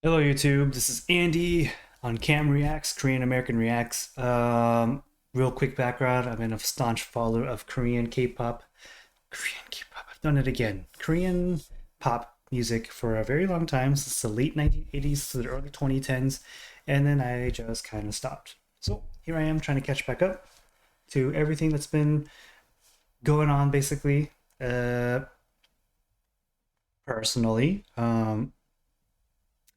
Hello YouTube, this is Andy on Cam Reacts, Korean American Reacts. Real quick background, I've been a staunch follower of Korean K-pop. I've done it again. Korean pop music for a very long time, since the late 1980s to the early 2010s, and then I just kind of stopped. So here I am trying to catch back up to everything that's been going on basically. Personally,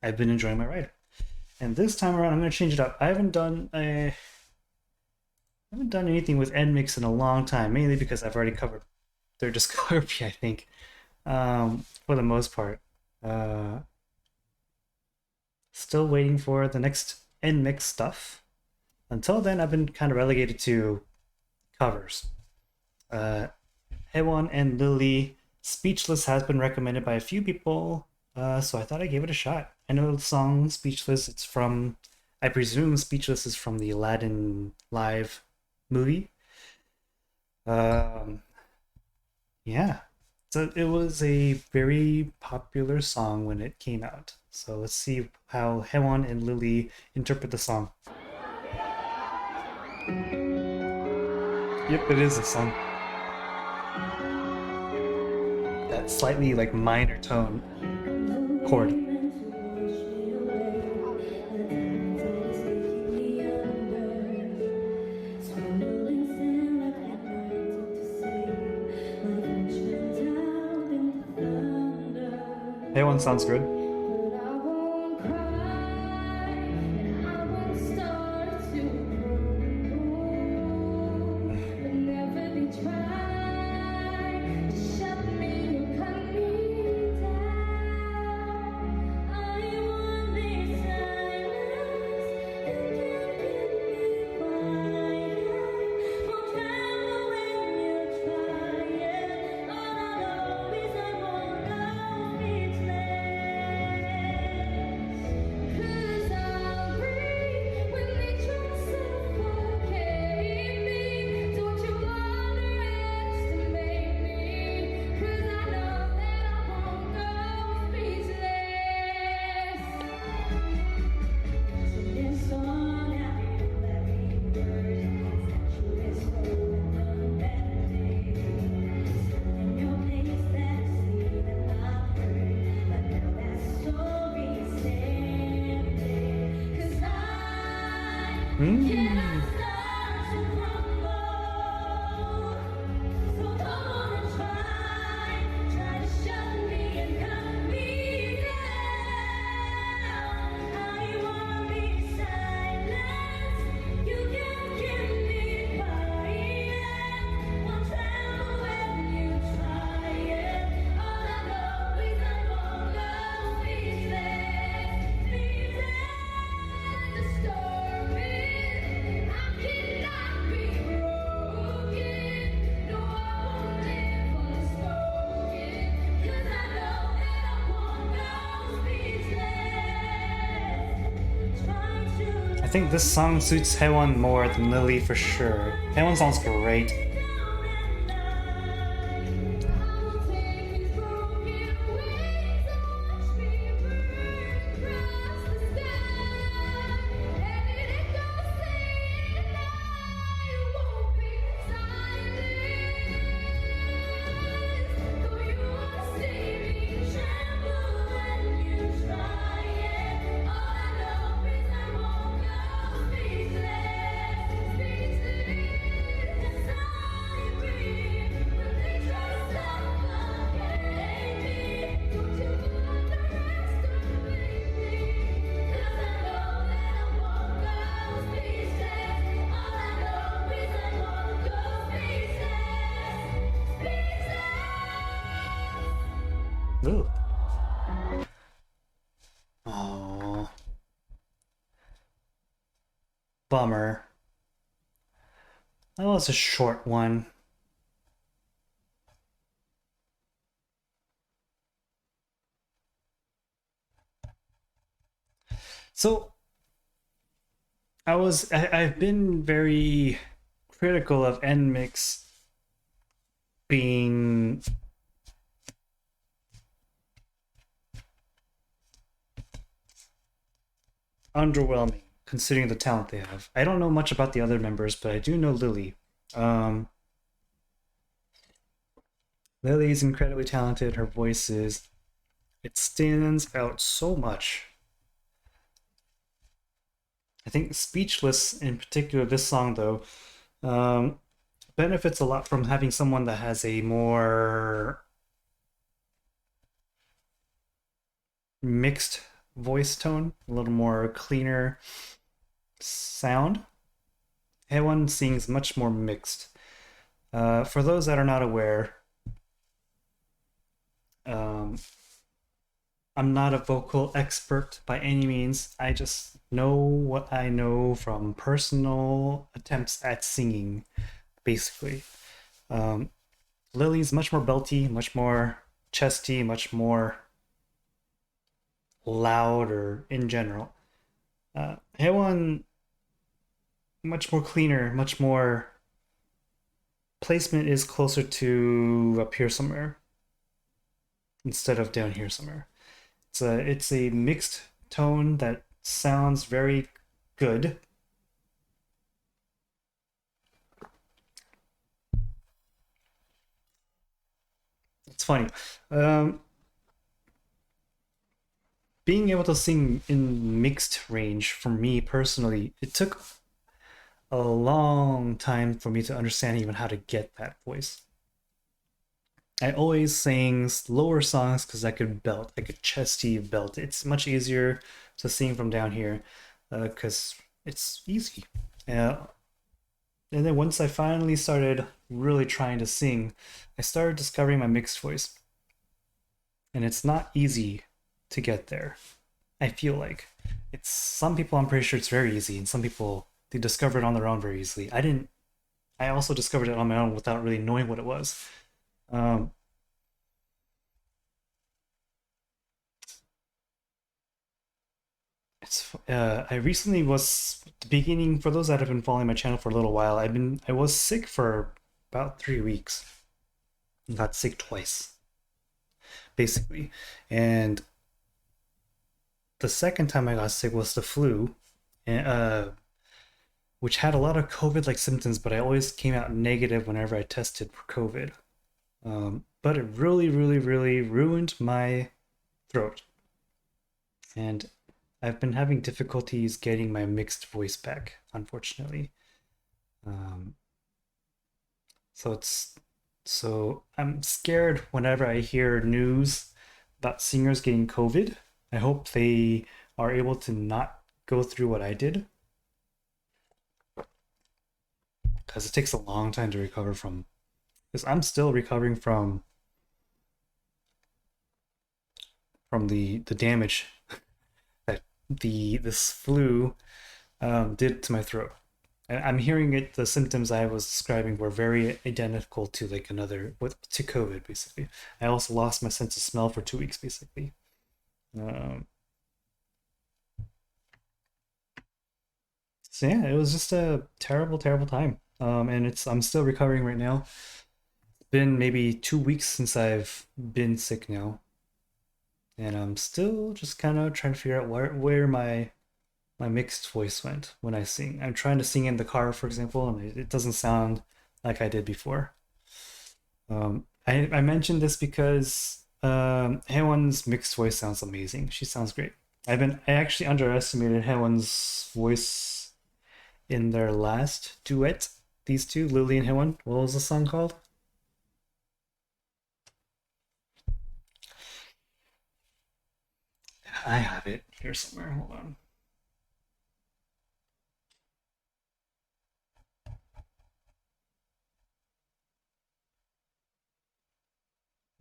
I've been enjoying my ride. And this time around, I'm going to change it up. I haven't done anything with NMIX in a long time, mainly because I've already covered their discography, I think, for the most part. Uh, Still waiting for the next NMIX stuff. Until then, I've been kind of relegated to covers. Uh, Haewon and Lily, Speechless has been recommended by a few people, so I thought I'd give it a shot. I know the song Speechless, I presume Speechless is from the Aladdin live movie. Um, yeah, so it was a very popular song when it came out. So let's see how Haewon and Lily interpret the song. Yep, it is a song. That slightly like minor tone chord. Haewon sounds good. Mm. I think this song suits Haewon more than Lily for sure. Haewon sounds great. Ooh. Oh, bummer. That was a short one. So I've been very critical of NMIX being underwhelming considering the talent they have. I don't know much about the other members, but I do know Lily. Um, Lily is incredibly talented. Her voice is, it stands out so much. I think Speechless, in particular, this song though, um, benefits a lot from having someone that has a more mixed voice tone, a little more cleaner sound. Haewon sings much more mixed. For those that are not aware, um, I'm not a vocal expert by any means. I just know what I know from personal attempts at singing, basically. Um, Lily's much more belty, much more chesty, much more louder in general. Haewon, much more cleaner, much more placement is closer to up here somewhere instead of down here somewhere. It's a mixed tone that sounds very good. It's funny. Um, Being able to sing in mixed range for me personally, it took a long time for me to understand even how to get that voice. I always sang lower songs because I could belt, I could chesty belt. It's much easier to sing from down here because it's easy. Uh, and then once I finally started really trying to sing, I started discovering my mixed voice. And it's not easy to get there. I feel like it's some people, I'm pretty sure it's very easy, and some people they discover it on their own very easily. I didn't. I also discovered it on my own without really knowing what it was. Um, I recently was the beginning for those that have been following my channel for a little while. I was sick for about 3 weeks. I got sick twice, basically, and the second time I got sick was the flu, and which had a lot of COVID like symptoms, but I always came out negative whenever I tested for COVID. But it really, really, really ruined my throat. And I've been having difficulties getting my mixed voice back, unfortunately. Um, so I'm scared whenever I hear news about singers getting COVID. I hope they are able to not go through what I did because it takes a long time to recover from. Because I'm still recovering from the damage that the this flu did to my throat. And I'm hearing it. The symptoms I was describing were very identical to like another with to COVID. Basically, I also lost my sense of smell for 2 weeks. Basically, um, so yeah, it was just a terrible, terrible time. And I'm still recovering right now. It's been maybe 2 weeks since I've been sick now, and I'm still just kind of trying to figure out where my mixed voice went when I sing. I'm trying to sing in the car, for example, and it doesn't sound like I did before. I mentioned this because Haewon's mixed voice sounds amazing. She sounds great. I actually underestimated Haewon's voice in their last duet. These two, Lily and Haewon. What was the song called? I have it here somewhere. Hold on.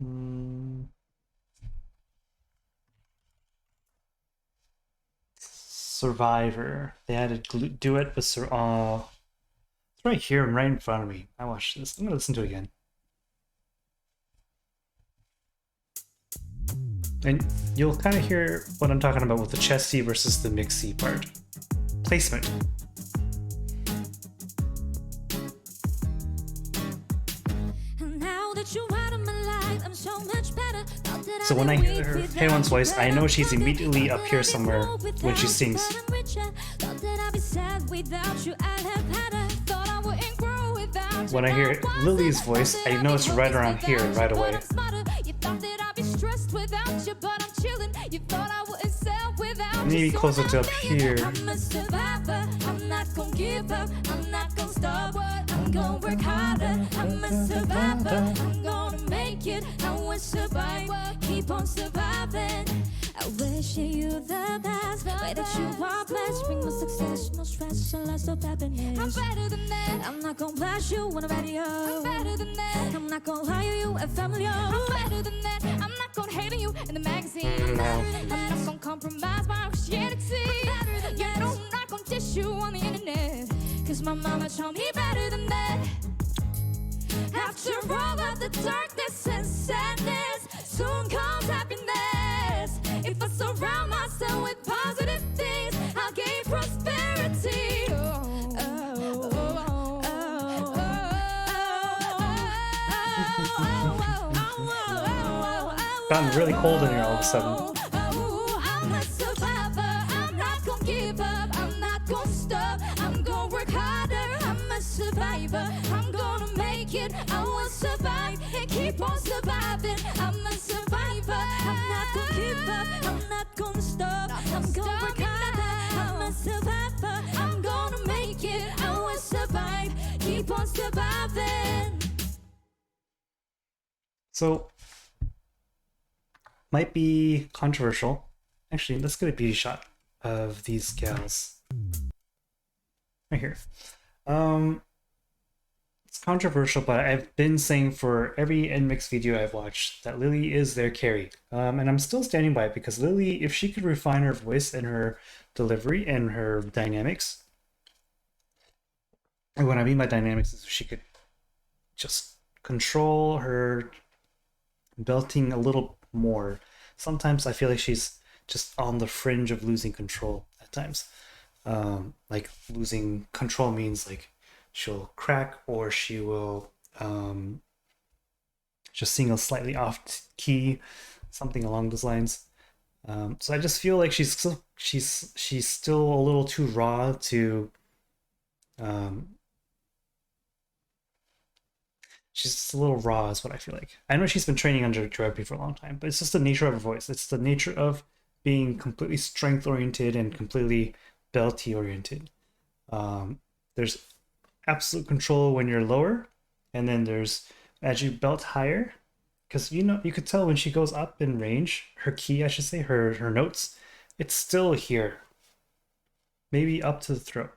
Mm, Survivor. They had a duet with it's right here, right in front of me. I watched this. I'm gonna listen to it again. And you'll kind of hear what I'm talking about with the chesty versus the mixy part. Placement. Now that you're out of my life, I'm so much better. Thought that So when I hear her Haewon's voice, I know she's immediately up here somewhere when she sings. When I hear Lily's voice, I know it's right around here right away. Maybe closer to up here. I'm a survivor, I'm not gonna give up, I'm not gonna stop, I'm gonna work harder. I'm a survivor, I'm gonna make it, I will survive, keep on surviving. I wish you the best, way that you are blessed, bring my success, no stress, and less of happiness. I'm better than that, I'm not gonna blast you on the radio. I'm better than that, I'm not gonna lie to you at family. I'm better than that, I'm not gonna hate on you in the magazine. I'm not gonna compromise my Christianity. You know I'm not gonna dish you on the internet, cause my mama told me better than that. After all of the darkness and sadness, soon comes happiness. If I surround myself with positive things, I'll gain prosperity. Gotten really cold in here all of a sudden. I'm a survivor, I'm not gonna give up, I'm not gonna stop, I'm gonna work harder. I'm a survivor, I'm gonna make it, I will survive and keep on surviving. I'm a survivor, I'm not gonna give up, I'm not gonna stop, I'm gonna work harder. I'm a survivor, I'm gonna make it, I will survive, keep on surviving. So, might be controversial. Actually, let's get a beauty shot of these gals. Right here. It's controversial, but I've been saying for every NMIXX video I've watched that Lily is their carry. And I'm still standing by it because Lily, if she could refine her voice and her delivery and her dynamics, and what I mean by dynamics is if she could just control her belting a little more. Sometimes I feel like she's just on the fringe of losing control at times. Like losing control means like she'll crack or she will just sing a slightly off key, something along those lines. So I just feel like she's still a little too raw to she's just a little raw is what I feel like. I know she's been training under Joeppy for a long time, but it's just the nature of her voice. It's the nature of being completely strength oriented and completely belty oriented. There's absolute control when you're lower, and then there's as you belt higher, because you know you could tell when she goes up in range, her key, I should say, her notes, it's still here. Maybe up to the throat,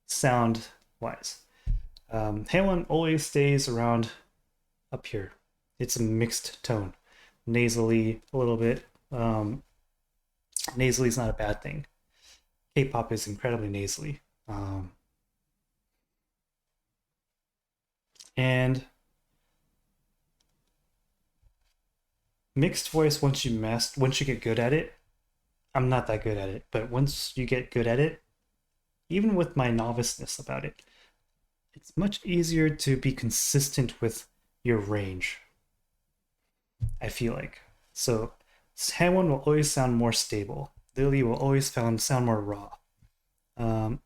sound wise. Haewon always stays around up here. It's a mixed tone, nasally a little bit. Nasally is not a bad thing. K-pop is incredibly nasally, and mixed voice. Once you get good at it, I'm not that good at it, but once you get good at it, even with my noviceness about it, it's much easier to be consistent with your range, I feel like. So Haewon will always sound more stable. Lily will always sound more raw. I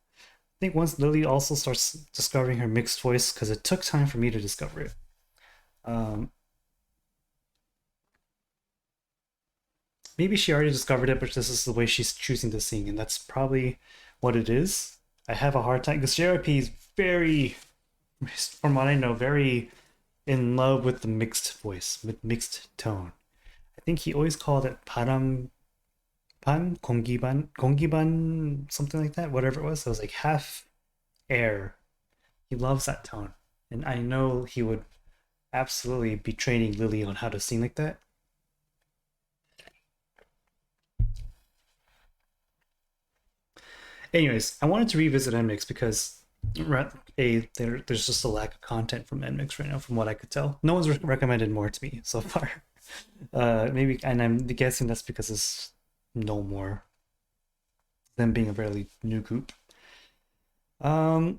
think once Lily also starts discovering her mixed voice, because it took time for me to discover it. Maybe she already discovered it, but this is the way she's choosing to sing, and that's probably what it is. I have a hard time, because JYP is very, from what I know, very in love with the mixed voice, with mixed tone. I think he always called it 바람판, 공기반, something like that, whatever it was. It was like half air. He loves that tone. And I know he would absolutely be training Lily on how to sing like that. Anyways, I wanted to revisit NMIXX because there's just a lack of content from NMIXX right now, from what I could tell. No one's recommended more to me so far. Maybe, and I'm guessing that's because it's no more, them being a fairly new group. But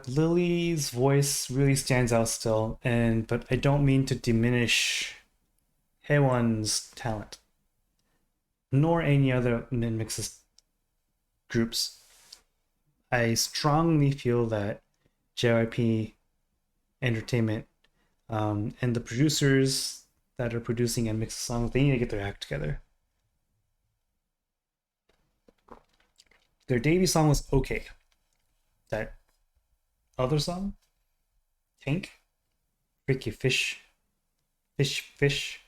Lily's voice really stands out still, but I don't mean to diminish Haewon's talent, nor any other NMIX's groups. I strongly feel that JYP Entertainment and the producers that are producing NMIX's songs, they need to get their act together. Their debut song was okay. That other song, Tank, Freaky Fish, Fish.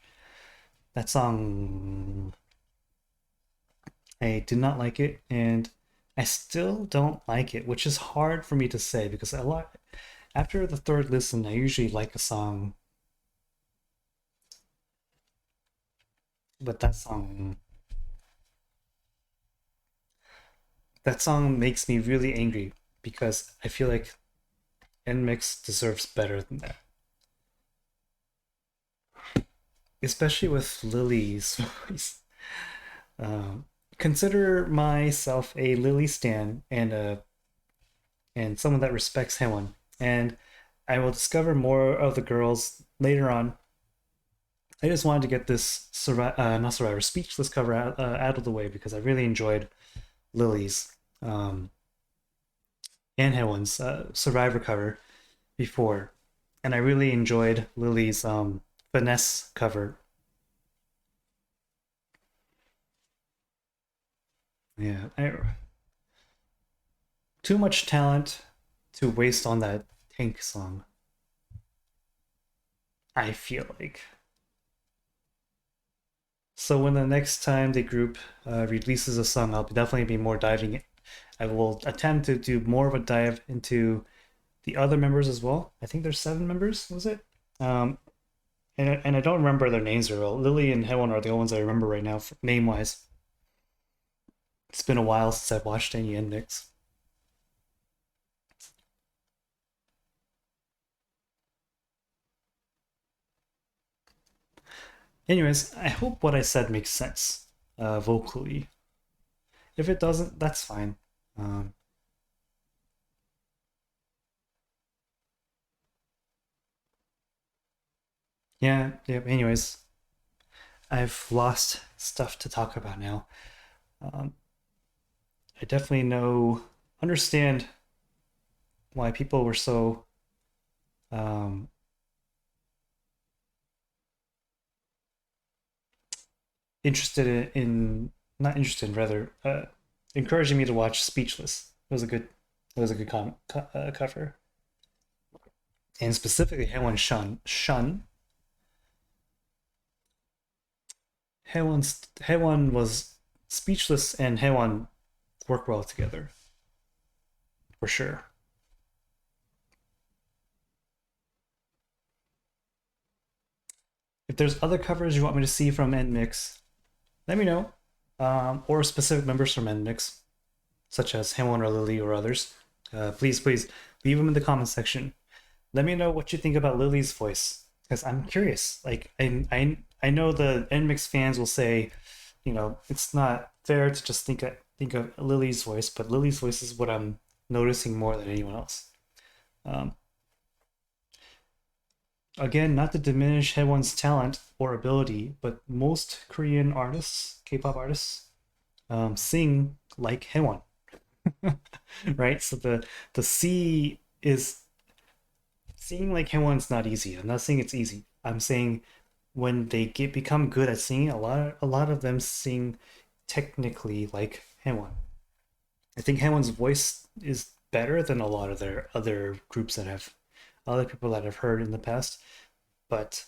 That song, I did not like it, and I still don't like it, which is hard for me to say because after the third listen, I usually like a song, but that song makes me really angry because I feel like NMIX deserves better than that. Especially with Lily's voice. Um, Consider myself a Lily stan and someone that respects Haewon, and I will discover more of the girls later on. I just wanted to get this not Survivor, Speechless cover out of the way because I really enjoyed Lily's and Haewon's Survivor cover before, and I really enjoyed Lily's finesse cover. Yeah, too much talent to waste on that Tank song. I feel like. So when the next time the group releases a song, I'll definitely be more diving in. I will attempt to do more of a dive into the other members as well. I think there's 7 members, was it? And I don't remember their names very well. Lily and Haewon are the only ones I remember right now, name wise. It's been a while since I've watched any NMIX. Anyways, I hope what I said makes sense vocally. If it doesn't, that's fine. Um, yeah, yeah. Anyways, I've lost stuff to talk about now. Um, I definitely understand why people were so um, interested not interested, rather encouraging me to watch Speechless. It was a good cover, and specifically Haewon Haewon was Speechless, and Haewon work well together for sure. If there's other covers you want me to see from NMIX, let me know. Or specific members from NMIX, such as Haewon or Lily or others. Please leave them in the comment section. Let me know what you think about Lily's voice, because I'm curious. Like I know the NMIX fans will say, it's not fair to just think of Lily's voice, but Lily's voice is what I'm noticing more than anyone else. Um, Again, not to diminish Haewon's talent or ability, but most Korean artists, K-pop artists, sing like Haewon, right? So the C is singing like Haewon's not easy. I'm not saying it's easy. I'm saying when they become good at singing, a lot of them sing technically like Haewon. I think Haewon's voice is better than a lot of their other people that I've heard in the past. But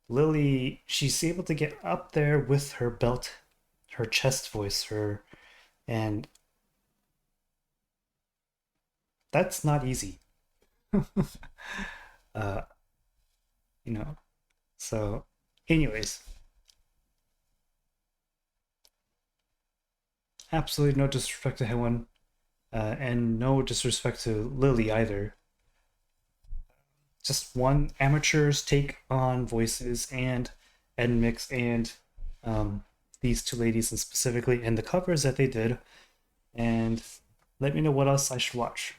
Lily, she's able to get up there with her belt, her chest voice, and that's not easy. uh, you know. So, anyways, absolutely no disrespect to Haewon, and no disrespect to Lily either. Just one amateur's take on voices and mix and these two ladies and specifically and the covers that they did, and let me know what else I should watch.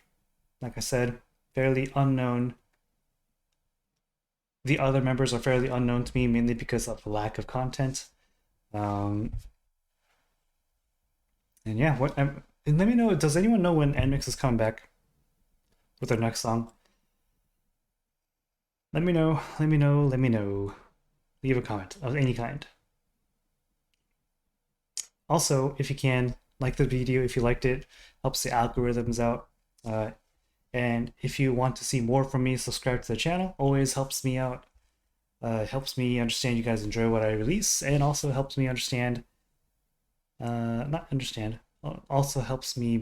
Like I said, fairly unknown the other members are fairly unknown to me, mainly because of the lack of content. And yeah, and let me know. Does anyone know when NMIXX is coming back with their next song? Let me know. Let me know. Let me know. Leave a comment of any kind. Also, if you can, like the video if you liked it. Helps the algorithms out. And if you want to see more from me, subscribe to the channel. Always helps me out. Helps me understand you guys enjoy what I release, and also helps me understand. Not understand. Also helps me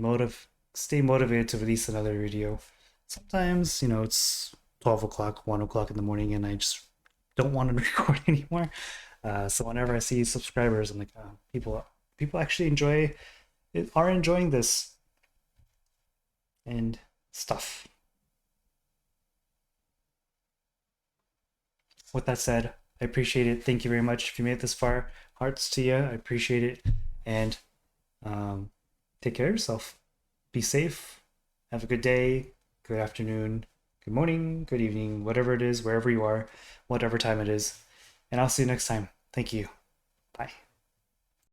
stay motivated to release another video. Sometimes, you know, it's 12 o'clock, 1 o'clock in the morning, and I just don't want to record anymore. So whenever I see subscribers, I'm like, people actually are enjoying this and stuff. With that said, I appreciate it. Thank you very much. If you made it this far, hearts to you. I appreciate it. And take care of yourself. Be safe. Have a good day, good afternoon, good morning, good evening, whatever it is, wherever you are, whatever time it is. And I'll see you next time. Thank you. Bye.